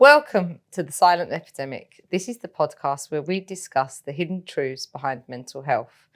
Welcome to The Silent Epidemic. This is the podcast where we discuss the hidden truths behind mental health.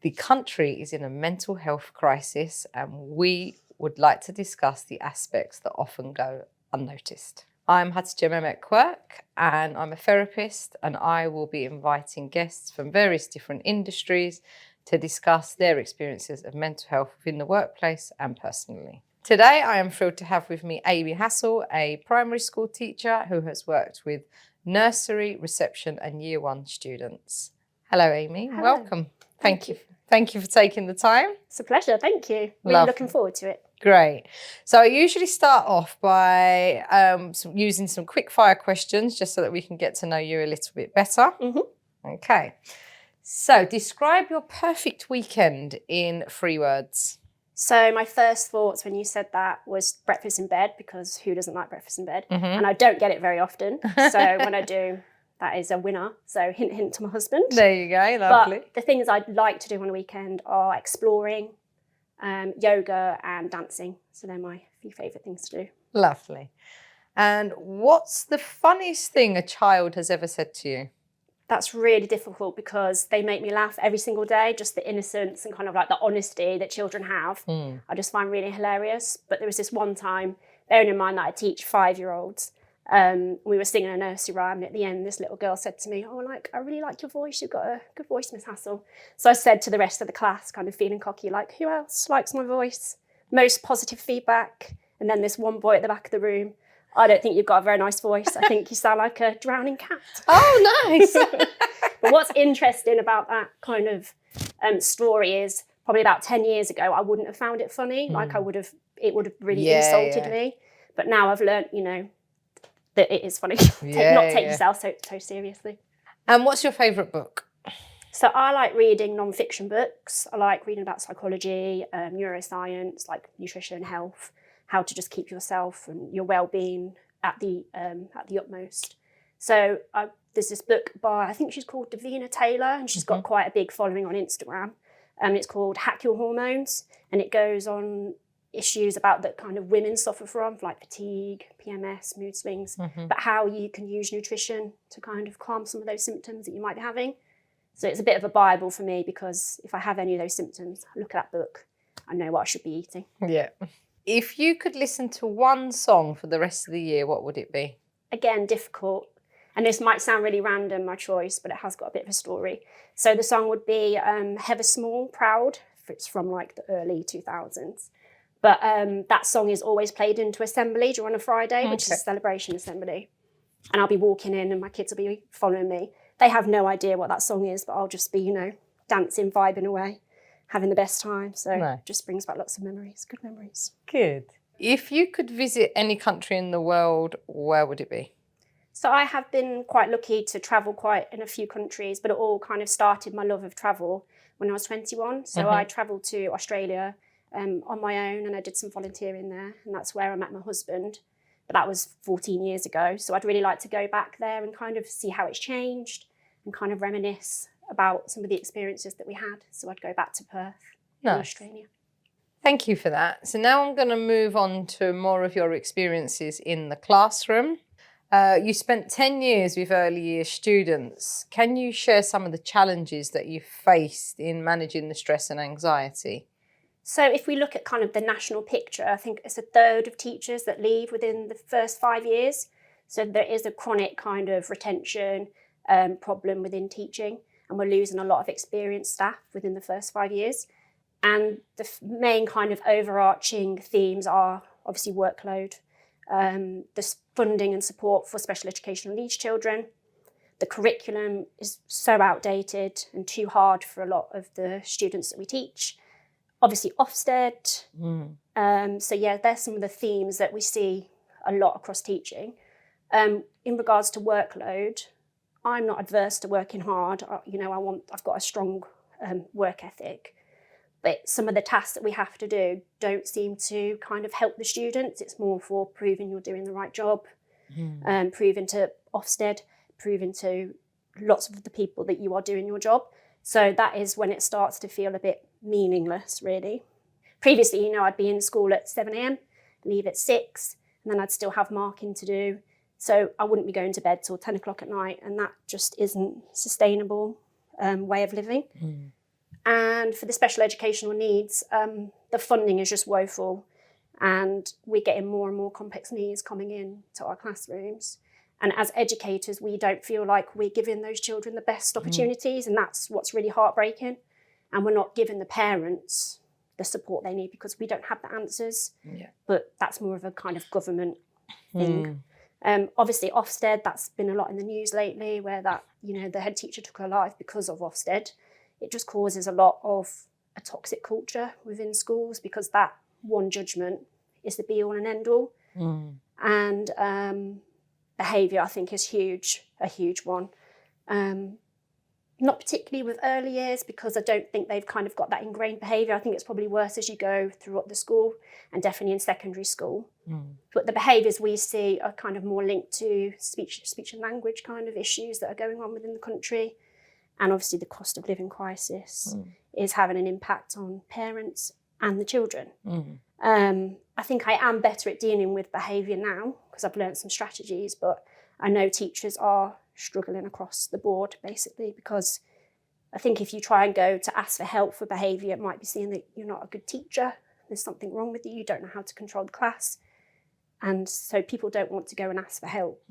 The country is in a mental health crisis, and we would like to discuss the aspects that often go unnoticed. I'm Hatice Mehmet-Quirk, and I'm a therapist, and I will be inviting guests from various different industries to discuss their experiences of mental health within the workplace and personally. Today, I am thrilled to have with me Amy Hassall, a primary school teacher who has worked with nursery, reception and year one students. Hello, Amy. Hello. Welcome. Thank you for taking the time. It's a pleasure. Thank you. Really looking forward to it. Great. So I usually start off by using some quick fire questions just so that we can get to know you a little bit better. Mm-hmm. Okay. So describe your perfect weekend in 3 words. So my first thoughts when you said that was breakfast in bed, because who doesn't like breakfast in bed? Mm-hmm. And I don't get it very often. So when I do, that is a winner. So hint, hint to my husband. There you go. Lovely. But the things I'd like to do on a weekend are exploring, yoga and dancing. So they're my few favourite things to do. Lovely. And what's the funniest thing a child has ever said to you? That's really difficult because they make me laugh every single day, just the innocence and kind of like the honesty that children have. I just find really hilarious. But there was this one time, bearing in mind that I teach 5-year-olds, we were singing a nursery rhyme, and at the end this little girl said to me, I really like your voice, you've got a good voice, Miss Hassall. So I said to the rest of the class, kind of feeling cocky, like, who else likes my voice? Most positive feedback. And then this one boy at the back of the room, I don't think you've got a very nice voice. I think you sound like a drowning cat. Oh, nice. But what's interesting about that kind of story is probably about 10 years ago, I wouldn't have found it funny. Like it would have really insulted me. But now I've learned, that it is funny. Not take yourself so seriously. And what's your favourite book? So I like reading non-fiction books. I like reading about psychology, neuroscience, like nutrition, health, how to just keep yourself and your well-being at the utmost. So there's this book by, I think she's called Davina Taylor, and she's got quite a big following on Instagram. It's called Hack Your Hormones, and it goes on issues about that kind of women suffer from, like fatigue, PMS, mood swings, but how you can use nutrition to kind of calm some of those symptoms that you might be having. So it's a bit of a Bible for me, because if I have any of those symptoms, I look at that book, I know what I should be eating. Yeah. If you could listen to one song for the rest of the year, what would it be? Again, difficult. And this might sound really random, my choice, but it has got a bit of a story. So the song would be Heather Small, Proud. It's from like the early 2000s. But that song is always played into assembly during a Friday, which is a celebration assembly. And I'll be walking in and my kids will be following me. They have no idea what that song is, but I'll just be, dancing, vibing away, having the best time. So it just brings back lots of memories, good memories. Good. If you could visit any country in the world, where would it be? So I have been quite lucky to travel quite in a few countries, but it all kind of started my love of travel when I was 21. So I travelled to Australia on my own, and I did some volunteering there, and that's where I met my husband. But that was 14 years ago. So I'd really like to go back there and kind of see how it's changed and kind of reminisce about some of the experiences that we had. So I'd go back to Perth in Australia. Thank you for that. So now I'm going to move on to more of your experiences in the classroom. You spent 10 years with early year students. Can you share some of the challenges that you faced in managing the stress and anxiety? So if we look at kind of the national picture, I think it's a third of teachers that leave within the first 5 years. So there is a chronic kind of retention problem within teaching, and we're losing a lot of experienced staff within the first 5 years. And the main kind of overarching themes are obviously workload, the funding and support for special educational needs children. The curriculum is so outdated and too hard for a lot of the students that we teach. Obviously Ofsted. So there's some of the themes that we see a lot across teaching. In regards to workload, I'm not adverse to working hard. I've got a strong work ethic. But some of the tasks that we have to do don't seem to kind of help the students. It's more for proving you're doing the right job, proving to Ofsted, proving to lots of the people that you are doing your job. So that is when it starts to feel a bit meaningless, really. Previously, I'd be in school at 7 a.m, leave at 6, and then I'd still have marking to do. So I wouldn't be going to bed till 10 o'clock at night, and that just isn't sustainable way of living. And for the special educational needs, the funding is just woeful, and we're getting more and more complex needs coming in to our classrooms. And as educators, we don't feel like we're giving those children the best opportunities, and that's what's really heartbreaking. And we're not giving the parents the support they need because we don't have the answers. Yeah. But that's more of a kind of government thing. Obviously, Ofsted, that's been a lot in the news lately, where that, the head teacher took her life because of Ofsted. It just causes a lot of a toxic culture within schools because that one judgment is the be all and end all. And behaviour, I think, is a huge one. Not particularly with early years because I don't think they've kind of got that ingrained behaviour. I think it's probably worse as you go throughout the school and definitely in secondary school. But the behaviours we see are kind of more linked to speech and language kind of issues that are going on within the country. And obviously the cost of living crisis is having an impact on parents and the children. I think I am better at dealing with behaviour now because I've learned some strategies, but I know teachers are struggling across the board basically because I think if you try and go to ask for help for behaviour, it might be seen that you're not a good teacher, there's something wrong with you don't know how to control the class. And so people don't want to go and ask for help.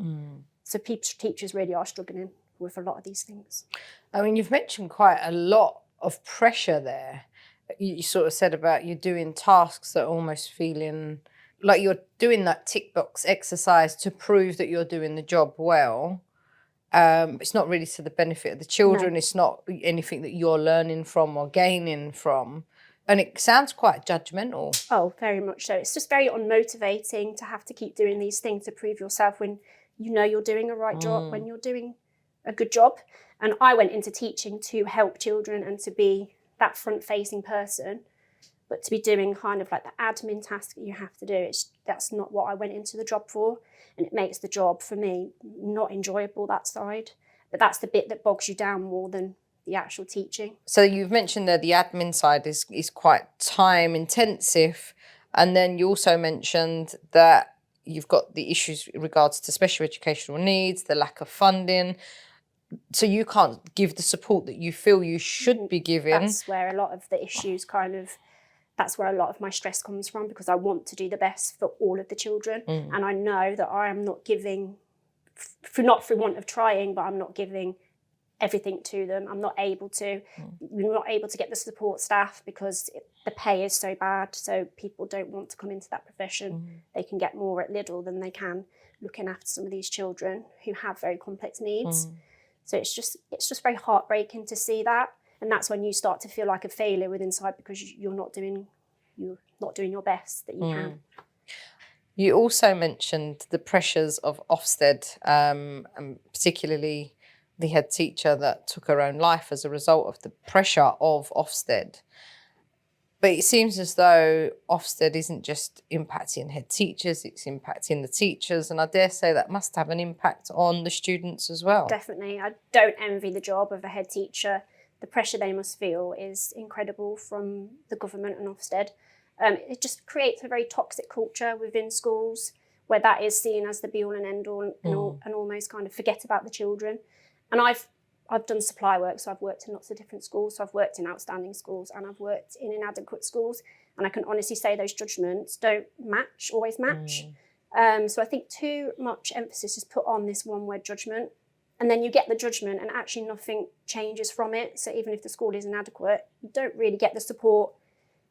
So teachers really are struggling with a lot of these things. I mean, you've mentioned quite a lot of pressure there. You sort of said about you doing tasks that are almost feeling like you're doing that tick box exercise to prove that you're doing the job well. It's not really to the benefit of the children. No. It's not anything that you're learning from or gaining from. And it sounds quite judgmental. Oh, very much so. It's just very unmotivating to have to keep doing these things to prove yourself when you know you're doing a right job, when you're doing a good job. And I went into teaching to help children and to be that front-facing person. But to be doing kind of like the admin task that you have to do, that's not what I went into the job for. And it makes the job, for me, not enjoyable, that side. But that's the bit that bogs you down more than the actual teaching. So you've mentioned there the admin side is quite time intensive. And then you also mentioned that you've got the issues in regards to special educational needs, the lack of funding. So you can't give the support that you feel you should be giving. That's where a lot of the issues that's where a lot of my stress comes from because I want to do the best for all of the children. And I know that I am not giving, not for want of trying, but I'm not giving everything to them. I'm not able to. We're not able to get the support staff because the pay is so bad. So people don't want to come into that profession. They can get more at Lidl than they can looking after some of these children who have very complex needs. So it's just very heartbreaking to see that. And that's when you start to feel like a failure within inside because you're not doing your best that you can. You also mentioned the pressures of Ofsted, and particularly the head teacher that took her own life as a result of the pressure of Ofsted. But it seems as though Ofsted isn't just impacting head teachers, it's impacting the teachers. And I dare say that must have an impact on the students as well. Definitely. I don't envy the job of a head teacher. The pressure they must feel is incredible from the government and Ofsted. It just creates a very toxic culture within schools where that is seen as the be-all and end-all and almost kind of forget about the children. And I've done supply work, so I've worked in lots of different schools. So I've worked in outstanding schools and I've worked in inadequate schools. And I can honestly say those judgments don't always match. So I think too much emphasis is put on this one-word judgment. And then you get the judgment and actually nothing changes from it. So even if the school is inadequate, you don't really get the support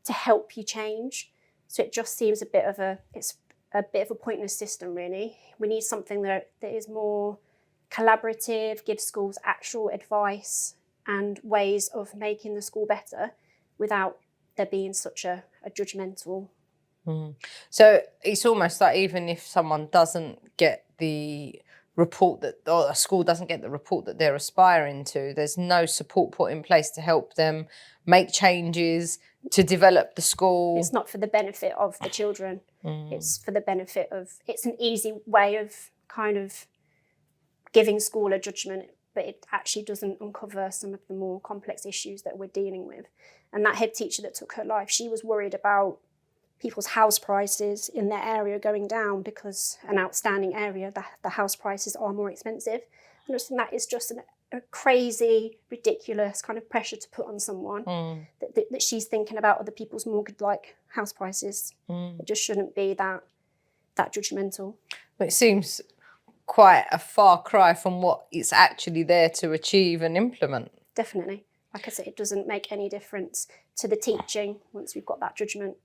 to help you change. So it just seems it's a bit of a pointless system, really. We need something that is more collaborative, gives schools actual advice and ways of making the school better without there being such a judgmental. So it's almost like even if someone doesn't get the report or a school doesn't get the report that they're aspiring to, there's no support put in place to help them make changes, to develop the school. It's not for the benefit of the children. It's for the benefit of, it's an easy way of kind of giving school a judgment, but it actually doesn't uncover some of the more complex issues that we're dealing with. And that head teacher that took her life, she was worried about people's house prices in their area going down because an outstanding area, the house prices are more expensive. And I just think that is just a crazy, ridiculous kind of pressure to put on someone that she's thinking about other people's mortgage-like house prices. It just shouldn't be that judgmental. It seems quite a far cry from what it's actually there to achieve and implement. Definitely. Like I said, it doesn't make any difference to the teaching once we've got that judgment.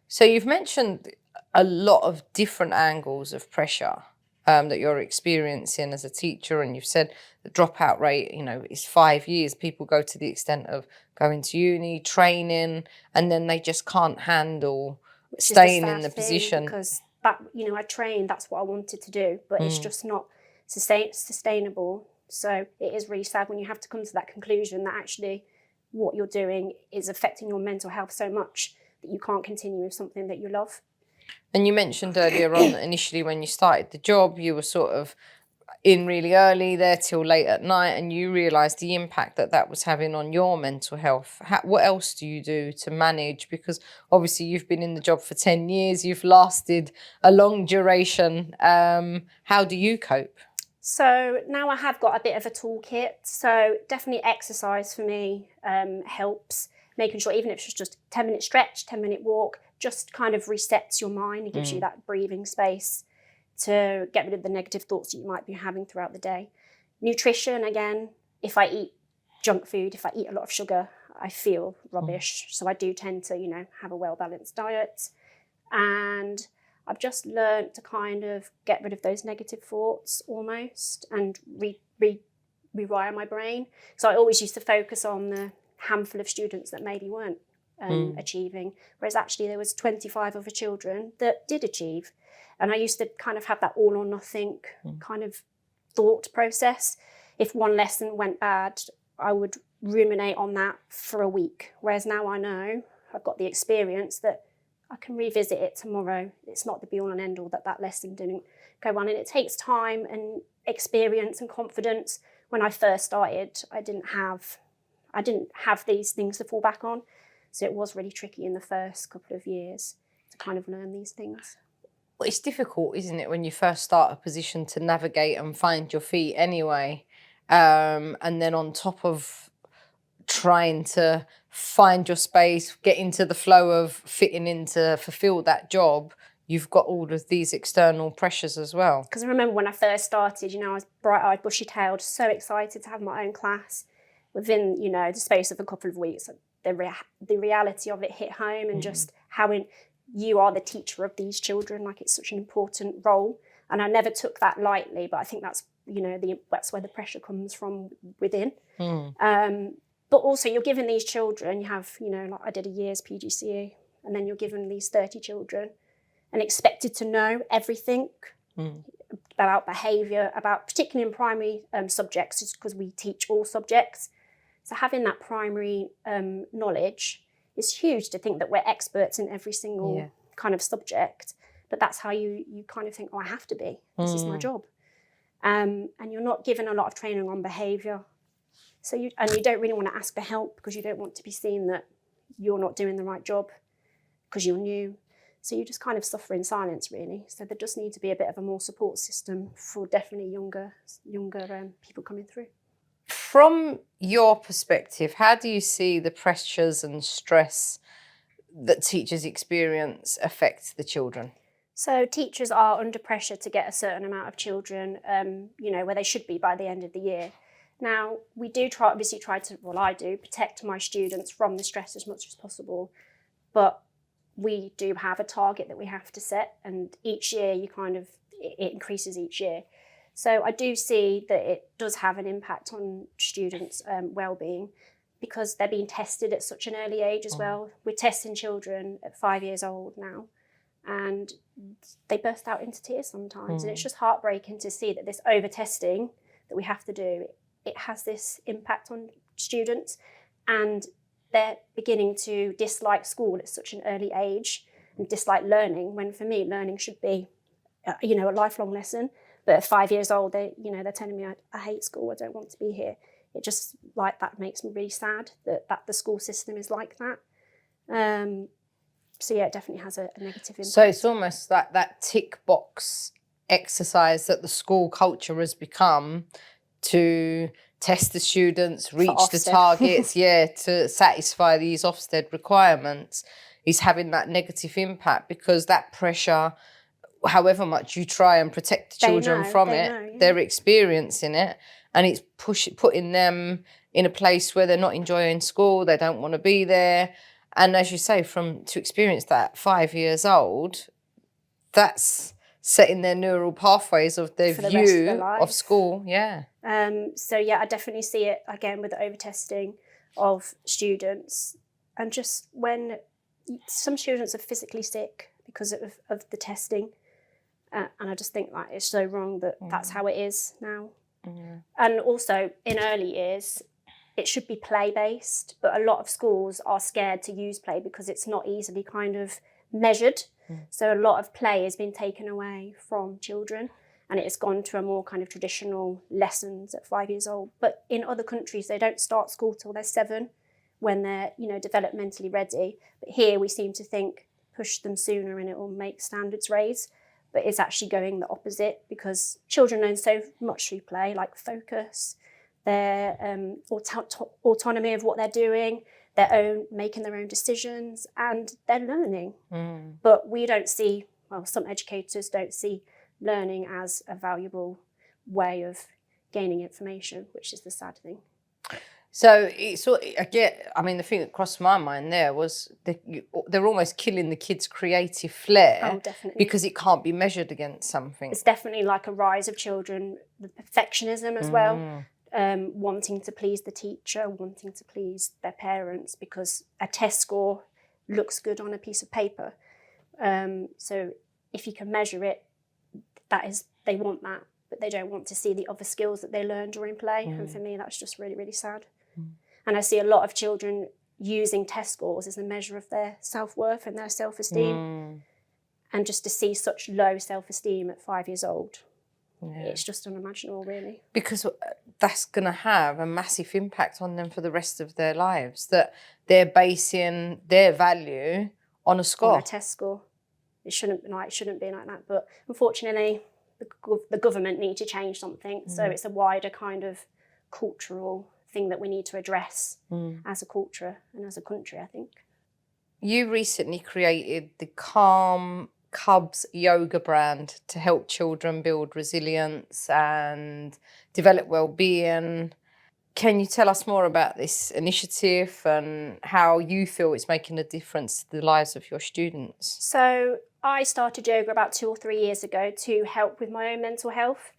So you've mentioned a lot of different angles of pressure that you're experiencing as a teacher, and you've said the dropout rate, is 5 years. People go to the extent of going to uni, training, and then they just can't handle staying in the position. Because that, I trained, that's what I wanted to do, but it's just not sustainable. So it is really sad when you have to come to that conclusion that actually what you're doing is affecting your mental health so much that you can't continue with something that you love. And you mentioned earlier on that initially when you started the job, you were sort of in really early there till late at night, and you realised the impact that was having on your mental health. What else do you do to manage? Because obviously you've been in the job for 10 years, you've lasted a long duration. How do you cope? So now I have got a bit of a toolkit. So definitely exercise for me helps. Making sure even if it's just 10-minute stretch, 10-minute walk, just kind of resets your mind and gives you that breathing space to get rid of the negative thoughts that you might be having throughout the day. Nutrition, again, if I eat junk food, if I eat a lot of sugar, I feel rubbish. So I do tend to, have a well-balanced diet. And I've just learned to kind of get rid of those negative thoughts almost and rewire my brain. So I always used to focus on the handful of students that maybe weren't achieving, whereas actually there was 25 other children that did achieve. And I used to kind of have that all or nothing kind of thought process. If one lesson went bad, I would ruminate on that for a week. Whereas now I know, I've got the experience that I can revisit it tomorrow. It's not the be all and end all that lesson didn't go on. And it takes time and experience and confidence. When I first started, I didn't have these things to fall back on. So it was really tricky in the first couple of years to kind of learn these things. Well, it's difficult, isn't it, when you first start a position to navigate and find your feet anyway. And then on top of trying to find your space, get into the flow of fitting in to fulfill that job, you've got all of these external pressures as well. Because I remember when I first started, I was bright-eyed, bushy-tailed, so excited to have my own class. Within, the space of a couple of weeks, the reality of it hit home, and just how you are the teacher of these children, like it's such an important role. And I never took that lightly, but I think that's, that's where the pressure comes from within. But also you're given these children, you have, like I did a year's PGCE, and then you're given these 30 children and expected to know everything about behaviour, particularly in primary subjects, because we teach all subjects. So having that primary knowledge is huge, to think that we're experts in every single kind of subject. But that's how you kind of think, I have to be. This is my job. And you're not given a lot of training on behaviour. So you don't really want to ask for help because you don't want to be seen that you're not doing the right job because you're new. So you just kind of suffer in silence, really. So there does need to be a bit of a more support system for definitely younger people coming through. From your perspective, how do you see the pressures and stress that teachers experience affect the children? So teachers are under pressure to get a certain amount of children, where they should be by the end of the year. Now, we do try to protect my students from the stress as much as possible, but we do have a target that we have to set, and each year it increases each year. So I do see that it does have an impact on students' well-being, because they're being tested at such an early age as well. We're testing children at 5 years old now, and they burst out into tears sometimes. And it's just heartbreaking to see that this over-testing that we have to do, it has this impact on students, and they're beginning to dislike school at such an early age and dislike learning, when for me, learning should be, a lifelong lesson. But at 5 years old, they're telling me, I hate school, I don't want to be here. It just, that makes me really sad that the school system is like that. So yeah, it definitely has a negative impact. So it's almost like that tick box exercise that the school culture has become to test the students, reach the Ofsted. targets, to satisfy these Ofsted requirements, is having that negative impact, because that pressure, however much you try and protect the children from it, they're experiencing it, and it's putting them in a place where they're not enjoying school, they don't want to be there. And as you say, to experience that 5 years old, that's setting their neural pathways of their For the rest of their view life. of school. So yeah, I definitely see it again with the over-testing of students, and just when some students are physically sick because of the testing, and I just think that it's so wrong that that's how it is now. And also in early years, it should be play-based, but a lot of schools are scared to use play because it's not easily kind of measured. So a lot of play has been taken away from children, and it's gone to a more kind of traditional lessons at 5 years old. But in other countries, they don't start school till they're 7, when they're, developmentally ready. But here we seem to think push them sooner and it will make standards raise. But it's actually going the opposite, because children learn so much through play, like focus, their autonomy of what they're doing, making their own decisions, and they're learning. But we don't see, some educators don't see learning as a valuable way of gaining information, which is the sad thing. So the thing that crossed my mind there was they're almost killing the kids' creative flair. Oh, definitely. Because it can't be measured against something. It's definitely like a rise of children, the perfectionism as well, wanting to please the teacher, wanting to please their parents, because a test score looks good on a piece of paper. So if you can measure it, they want that, but they don't want to see the other skills that they learn during play. And for me, that's just really, really sad. And I see a lot of children using test scores as a measure of their self-worth and their self-esteem. And just to see such low self-esteem at 5 years old, it's just unimaginable, really. Because that's going to have a massive impact on them for the rest of their lives, that they're basing their value on a score. On a test score. It shouldn't be like that. But unfortunately, the government need to change something. So it's a wider kind of cultural thing that we need to address as a culture and as a country, I think. You recently created the Calm Cubs yoga brand to help children build resilience and develop well-being. Can you tell us more about this initiative and how you feel it's making a difference to the lives of your students? So I started yoga about 2 or 3 years ago to help with my own mental health,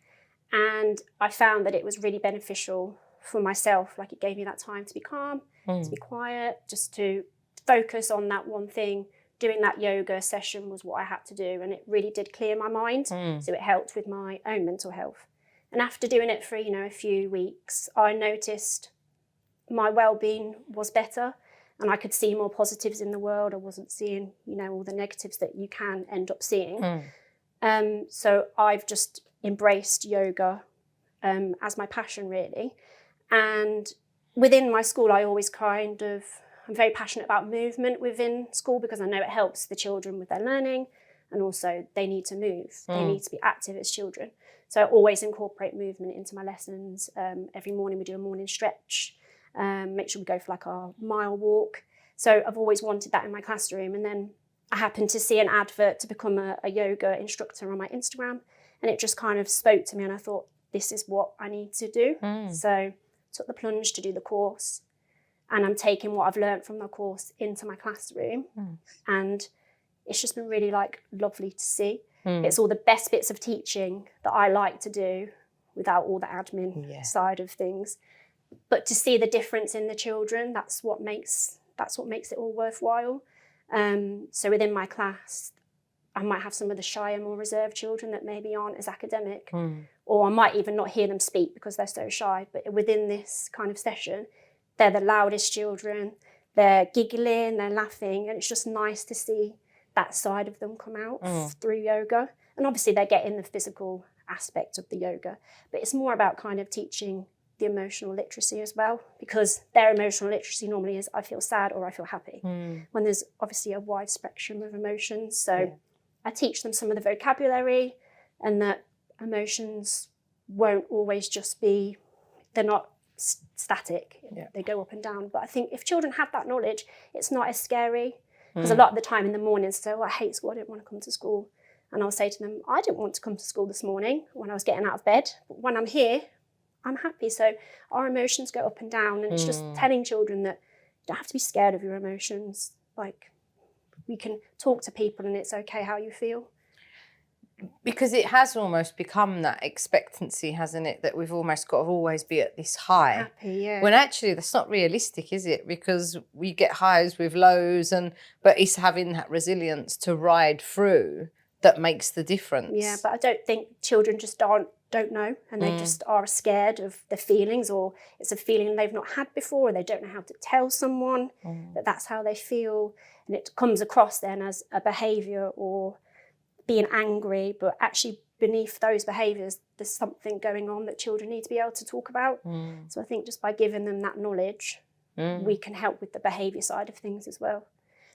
and I found that it was really beneficial for myself. Like, it gave me that time to be calm, to be quiet, just to focus on that one thing. Doing that yoga session was what I had to do, and it really did clear my mind. So it helped with my own mental health. And after doing it for, a few weeks, I noticed my well-being was better, and I could see more positives in the world. I wasn't seeing, all the negatives that you can end up seeing. So I've just embraced yoga as my passion, really. And within my school, I'm very passionate about movement within school, because I know it helps the children with their learning, and also they need to move. They need to be active as children. So I always incorporate movement into my lessons. Every morning we do a morning stretch, make sure we go for like our mile walk. So I've always wanted that in my classroom. And then I happened to see an advert to become a yoga instructor on my Instagram, and it just kind of spoke to me, and I thought, this is what I need to do. So I took the plunge to do the course, and I'm taking what I've learned from the course into my classroom. And it's just been really lovely to see. It's all the best bits of teaching that I like to do without all the admin side of things. But to see the difference in the children, that's what makes it all worthwhile. So within my class, I might have some of the shyer, more reserved children that maybe aren't as academic, or I might even not hear them speak because they're so shy. But within this kind of session, they're the loudest children, they're giggling, they're laughing, and it's just nice to see that side of them come out through yoga. And obviously they're getting the physical aspect of the yoga, but it's more about kind of teaching the emotional literacy as well, because their emotional literacy normally is I feel sad or I feel happy, when there's obviously a wide spectrum of emotions. So I teach them some of the vocabulary, and that emotions won't always just be, they're not static, they go up and down. But I think if children have that knowledge, it's not as scary, because a lot of the time in the mornings, so I hate school, I didn't want to come to school. And I'll say to them, I didn't want to come to school this morning when I was getting out of bed, but when I'm here, I'm happy. So our emotions go up and down, and it's just telling children that you don't have to be scared of your emotions. Like, we can talk to people and it's okay how you feel. Because it has almost become that expectancy, hasn't it? That we've almost got to always be at this high. Happy, yeah. When actually that's not realistic, is it? Because we get highs with lows, but it's having that resilience to ride through that makes the difference. Yeah, but I don't think children just don't know, and they just are scared of the feelings, or it's a feeling they've not had before, or they don't know how to tell someone that that's how they feel, and it comes across then as a behaviour or being angry, but actually beneath those behaviours there's something going on that children need to be able to talk about. So I think just by giving them that knowledge, we can help with the behaviour side of things as well.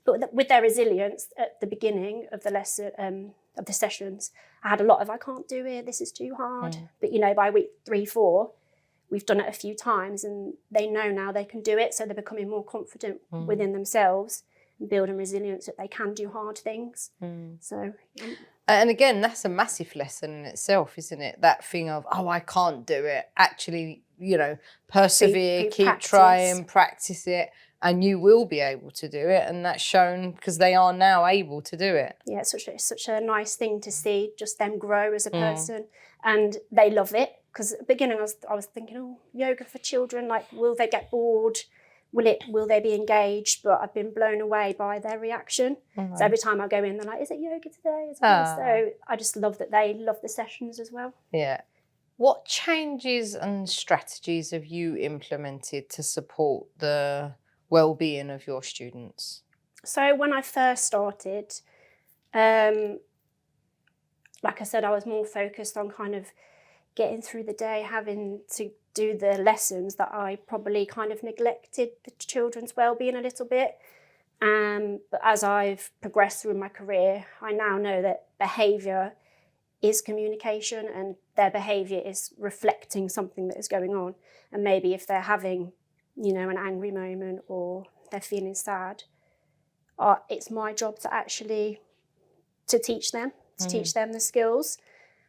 But with their resilience at the beginning of the lesson, of the sessions, I had a lot of, I can't do it, this is too hard. But, you know, by week 3, 4, we've done it a few times, and they know now they can do it. So they're becoming more confident within themselves and building resilience that they can do hard things. So, and again, that's a massive lesson in itself, isn't it? That thing of, oh, I can't do it. Actually, you know, persevere, keep trying, practice it, and you will be able to do it. And that's shown because they are now able to do it. Yeah, it's such a nice thing to see, just them grow as a person. And they love it, because at the beginning I was thinking, oh, yoga for children, like, will they get bored? Will they be engaged? But I've been blown away by their reaction. So every time I go in, they're like, is it yoga today? So I just love that they love the sessions as well. Yeah. What changes and strategies have you implemented to support the well-being of your students? So when I first started, like I said, I was more focused on kind of getting through the day, having to do the lessons, that I probably kind of neglected the children's well-being a little bit. But as I've progressed through my career, I now know that behaviour is communication, and their behaviour is reflecting something that is going on. And maybe if they're having, you know, an angry moment or they're feeling sad, it's my job to actually teach them the skills.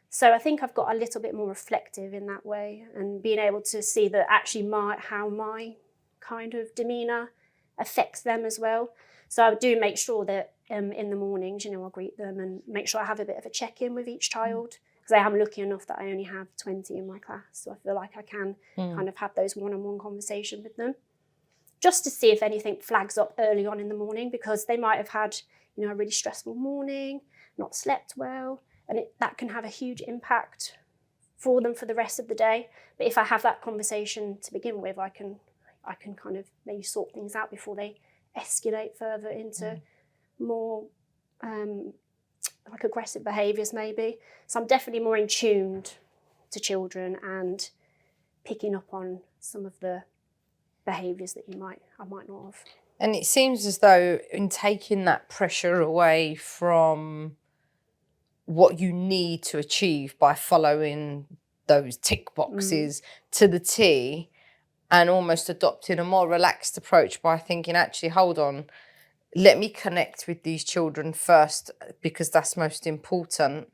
So I think I've got a little bit more reflective in that way, and being able to see that actually how my kind of demeanour affects them as well. So I do make sure that in the mornings, you know, I'll greet them and make sure I have a bit of a check-in with each child, because I am lucky enough that I only have 20 in my class. So I feel like I can kind of have those one-on-one conversations with them, just to see if anything flags up early on in the morning, because they might have had, you know, a really stressful morning, not slept well, and that can have a huge impact for them for the rest of the day. But if I have that conversation to begin with, I can kind of maybe sort things out before they escalate further into more like aggressive behaviours maybe. So I'm definitely more in tune to children and picking up on some of the behaviours that I might not have. And it seems as though in taking that pressure away from what you need to achieve by following those tick boxes to the T, and almost adopting a more relaxed approach by thinking, actually, hold on, let me connect with these children first, because that's most important.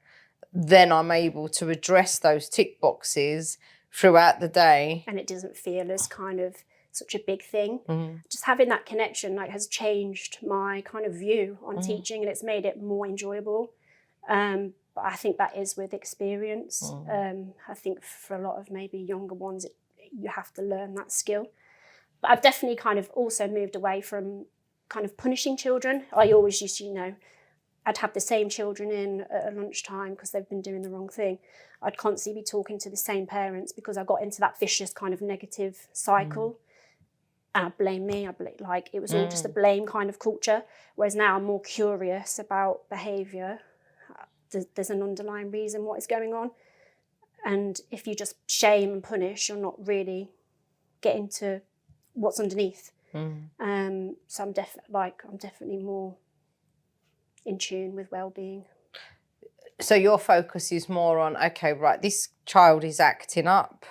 Then I'm able to address those tick boxes throughout the day. And it doesn't feel as kind of such a big thing. Just having that connection has changed my kind of view on teaching, and it's made it more enjoyable. But I think that is with experience. I think for a lot of maybe younger ones, you have to learn that skill. But I've definitely kind of also moved away from kind of punishing children. I always used to, you know, I'd have the same children in at lunchtime because they've been doing the wrong thing. I'd constantly be talking to the same parents because I got into that vicious kind of negative cycle. And I'd blame me. It was all just a blame kind of culture. Whereas now I'm more curious about behaviour. There's an underlying reason what is going on. And if you just shame and punish, you're not really getting to what's underneath. So I'm definitely more in tune with well-being. So your focus is more on, okay, right, this child is acting up.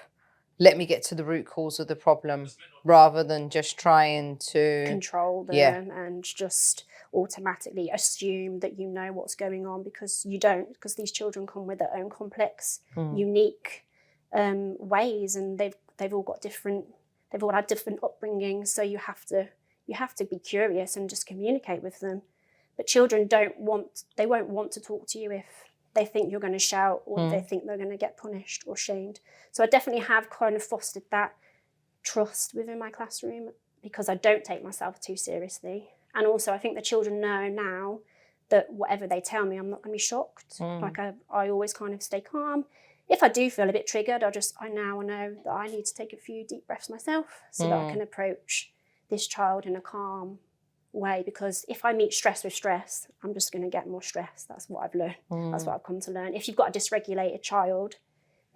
Let me get to the root cause of the problem, rather than just trying to control them and just automatically assume that you know what's going on, because you don't, because these children come with their own complex, unique ways, and they've all got different, they've all had different upbringings. So you have to be curious and just communicate with them. But children they won't want to talk to you if they think you're going to shout, or they think they're going to get punished or shamed. So I definitely have kind of fostered that trust within my classroom, because I don't take myself too seriously. And also I think the children know now that whatever they tell me, I'm not going to be shocked. Like I always kind of stay calm. If I do feel a bit triggered, I know that I need to take a few deep breaths myself, so that I can approach this child in a calm way. Because if I meet stress with stress, I'm just going to get more stress. That's what I've learned. That's what I've come to learn. If you've got a dysregulated child,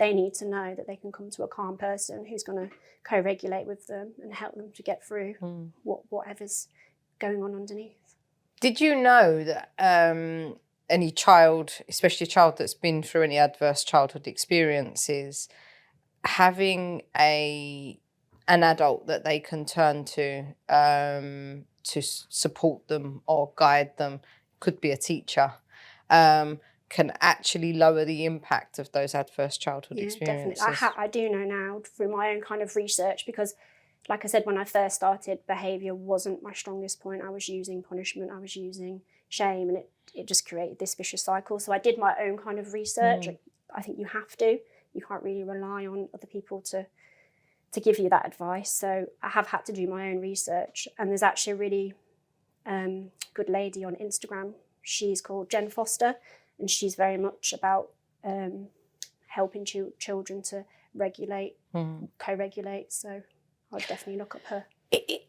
they need to know that they can come to a calm person who's going to co-regulate with them and help them to get through whatever's going on underneath. Did you know that any child, especially a child that's been through any adverse childhood experiences, having an adult that they can turn to support them or guide them, could be a teacher, can actually lower the impact of those adverse childhood experiences? Definitely. I do know now through my own kind of research, because like I said, when I first started, behaviour wasn't my strongest point. I was using punishment, I was using shame, and it just created this vicious cycle. So I did my own kind of research. I think you have to. You can't really rely on other people to give you that advice. So I have had to do my own research. And there's actually a really good lady on Instagram. She's called Jen Foster, and she's very much about helping children to regulate, co-regulate. So I'd definitely look up her.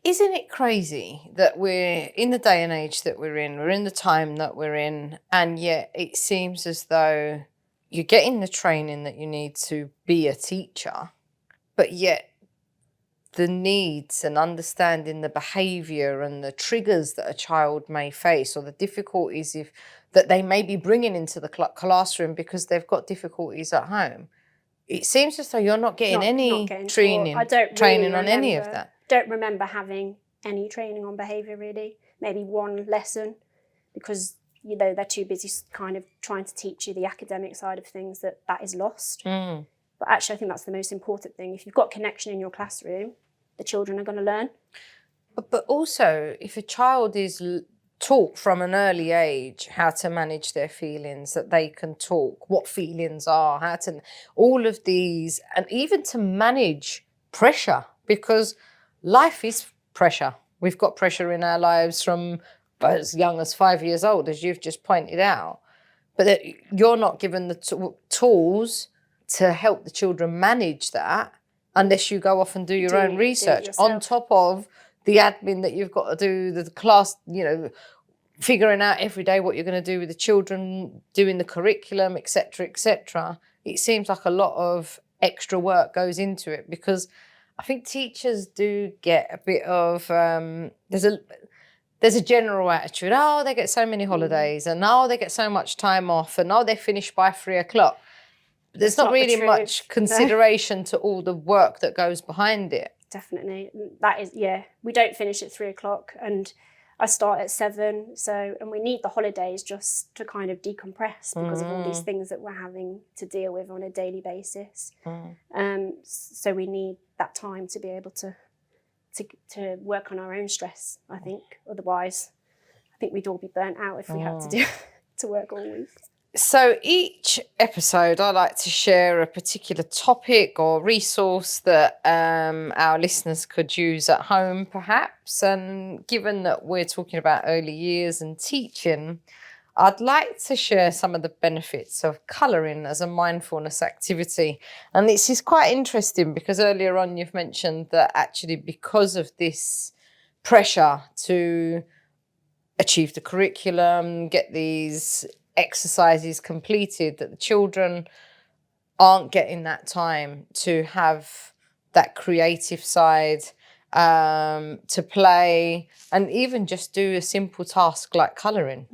Isn't it crazy that we're in the day and age that we're in the time that we're in, and yet it seems as though you're getting the training that you need to be a teacher, but yet the needs and understanding the behaviour and the triggers that a child may face, or the difficulties that they may be bringing into the classroom because they've got difficulties at home. It seems as though you're not getting any training on any of that. Don't remember having any training on behaviour, really. Maybe one lesson, because they're too busy kind of trying to teach you the academic side of things that is lost. But actually I think that's the most important thing. If you've got connection in your classroom, the children are going to learn. But also, if a child is taught from an early age how to manage their feelings, that they can talk what feelings are, how to, all of these, and even to manage pressure, because life is pressure. We've got pressure in our lives from as young as 5 years old, as you've just pointed out. But that you're not given the tools to help the children manage that unless you go off and do your own research on top of the admin that you've got to do, the class, figuring out every day what you're going to do with the children, doing the curriculum, etc., etc. It seems like a lot of extra work goes into it, because I think teachers do get a bit of there's a general attitude. Oh, they get so many holidays, and oh, they get so much time off, and oh, they finish by 3:00. There's not really much consideration to all the work that goes behind it. Definitely. That is, we don't finish at 3:00, and I start at 7. And we need the holidays just to kind of decompress because of all these things that we're having to deal with on a daily basis. So we need that time to be able to work on our own stress, I think. Otherwise, I think we'd all be burnt out if we had to work all week. So each episode, I like to share a particular topic or resource that our listeners could use at home, perhaps. And given that we're talking about early years and teaching, I'd like to share some of the benefits of colouring as a mindfulness activity. And this is quite interesting because earlier on you've mentioned that actually because of this pressure to achieve the curriculum, get these exercises completed, that the children aren't getting that time to have that creative side, to play, and even just do a simple task like colouring.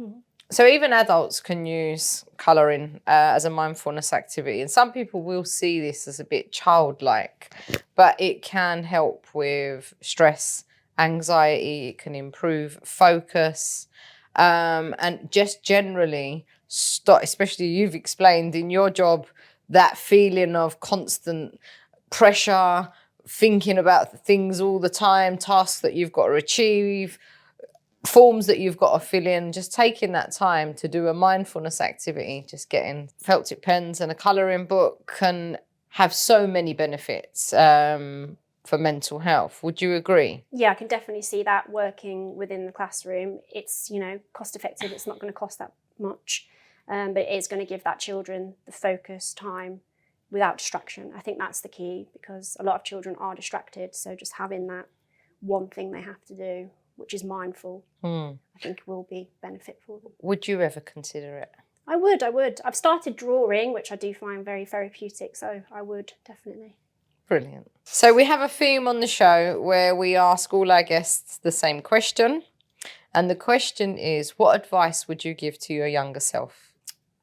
So even adults can use colouring as a mindfulness activity. And some people will see this as a bit childlike, but it can help with stress, anxiety. It can improve focus, and just generally stop, especially you've explained in your job, that feeling of constant pressure, thinking about things all the time, tasks that you've got to achieve, forms that you've got to fill in. Just taking that time to do a mindfulness activity, just getting felt tip pens and a colouring book, can have so many benefits for mental health. Would you agree? Yeah, I can definitely see that working within the classroom. It's, cost effective. It's not going to cost that much, but it is going to give that children the focus time without distraction. I think that's the key, because a lot of children are distracted. So just having that one thing they have to do, which is mindful, I think will be benefit for them. Would you ever consider it? I would. I've started drawing, which I do find very therapeutic. So I would definitely. Brilliant. So we have a theme on the show where we ask all our guests the same question. And the question is, what advice would you give to your younger self?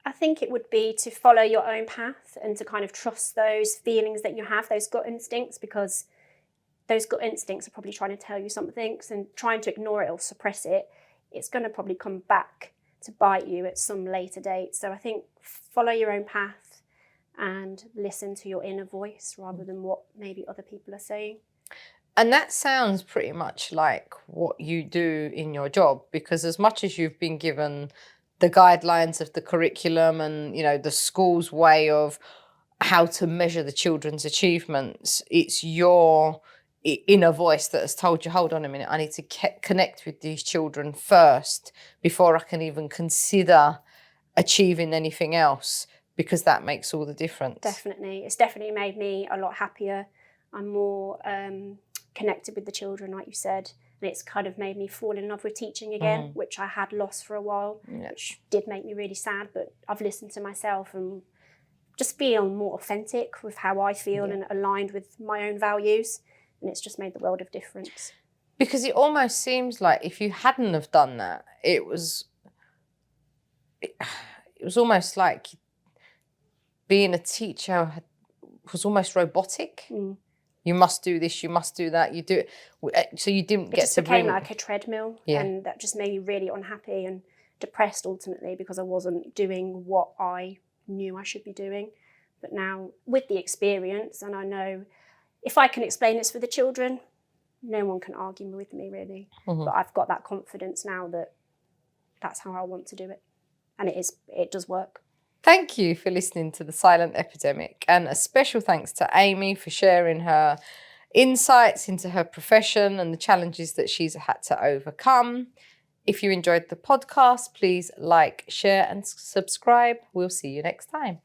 I think it would be to follow your own path and to kind of trust those feelings that you have, those gut instincts, because those gut instincts are probably trying to tell you something, and trying to ignore it or suppress it, it's going to probably come back to bite you at some later date. So I think follow your own path and listen to your inner voice rather than what maybe other people are saying. And that sounds pretty much like what you do in your job, because as much as you've been given the guidelines of the curriculum and, the school's way of how to measure the children's achievements, it's your inner voice that has told you, hold on a minute, I need to connect with these children first before I can even consider achieving anything else, because that makes all the difference. Definitely. It's definitely made me a lot happier. I'm more connected with the children, like you said. And it's kind of made me fall in love with teaching again, which I had lost for a while, which did make me really sad. But I've listened to myself and just feel more authentic with how I feel and aligned with my own values. And it's just made the world of difference. Because it almost seems like if you hadn't have done that, it was almost like being a teacher was almost robotic. You must do this, you must do that, you do it. So you didn't get to bring... It became like a treadmill, and that just made me really unhappy and depressed ultimately, because I wasn't doing what I knew I should be doing. But now with the experience, and I know if I can explain this for the children, no one can argue with me really. But I've got that confidence now that that's how I want to do it. And it does work. Thank you for listening to The Silent Epidemic, and a special thanks to Amy for sharing her insights into her profession and the challenges that she's had to overcome. If you enjoyed the podcast, please like, share and subscribe. We'll see you next time.